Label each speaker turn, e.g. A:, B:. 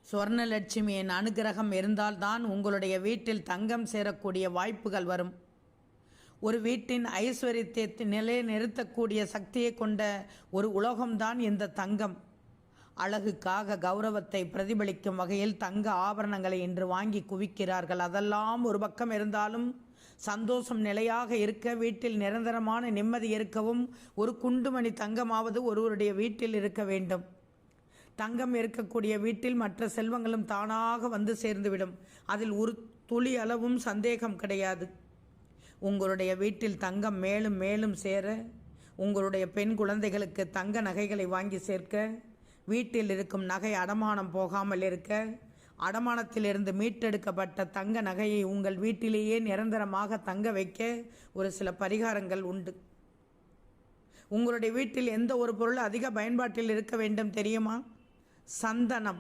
A: சுவர்ணலட்சுமியின் அனுகிரகம் இருந்தால்தான் உங்களுடைய வீட்டில் தங்கம் சேரக்கூடிய வாய்ப்புகள் வரும். ஒரு வீட்டின் ஐஸ்வர்யத்தை நிலைநிறுத்தக்கூடிய சக்தியை கொண்ட ஒரு உலோகம்தான் இந்த தங்கம். அழகுக்காக கௌரவத்தை பிரதிபலிக்கும் வகையில் தங்க ஆபரணங்களை இன்று வாங்கி குவிக்கிறார்கள். அதெல்லாம் ஒரு பக்கம் இருந்தாலும் சந்தோஷம் நிலையாக இருக்க, வீட்டில் நிரந்தரமான நிம்மதி இருக்கவும் ஒரு குண்டுமணி தங்கமாவது ஒருவருடைய வீட்டில் இருக்க வேண்டும். தங்கம் இருக்கக்கூடிய வீட்டில் மற்ற செல்வங்களும் தானாக வந்து சேர்ந்துவிடும். அதில் ஒரு துளி அளவும் சந்தேகம் கிடையாது. உங்களுடைய வீட்டில் தங்கம் மேலும் மேலும் சேர, உங்களுடைய பெண் குழந்தைகளுக்கு தங்க நகைகளை வாங்கி சேர்க்க, வீட்டில் இருக்கும் நகை அடமானம் போகாமல் இருக்க, அடமானத்திலிருந்து மீட்டெடுக்கப்பட்ட தங்க நகையை உங்கள் வீட்டிலேயே நிரந்தரமாக தங்க வைக்க ஒரு சில பரிகாரங்கள் உண்டு. உங்களுடைய வீட்டில் எந்த ஒரு பொருள் அதிக பயன்பாட்டில் இருக்க வேண்டும் தெரியுமா? சந்தனம்.